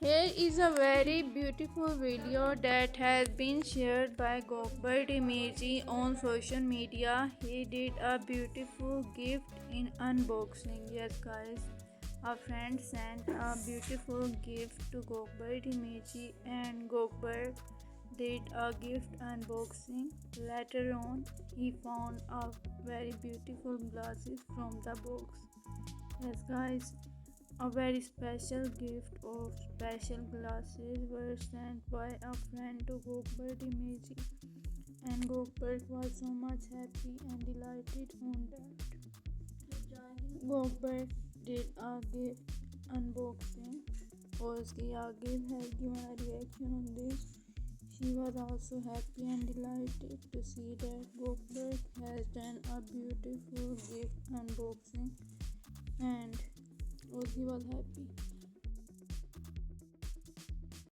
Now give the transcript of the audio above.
Here is a very beautiful video that has been shared by Gökberk on social media. He did a beautiful gift in unboxing. Yes, guys, a friend sent a beautiful gift to Gökberk and Gökberk did a gift unboxing. Later on, he found a very beautiful glasses from the box. Yes, guys, a very special gift of special glasses were sent by a friend to Gökberk and Gökberk was so much happy and delighted on that. Gökberk did a gift unboxing. Özge yagiz has given a reaction on this. She was also happy and delighted to see that Gökberk has done a beautiful gift unboxing and Özge was happy.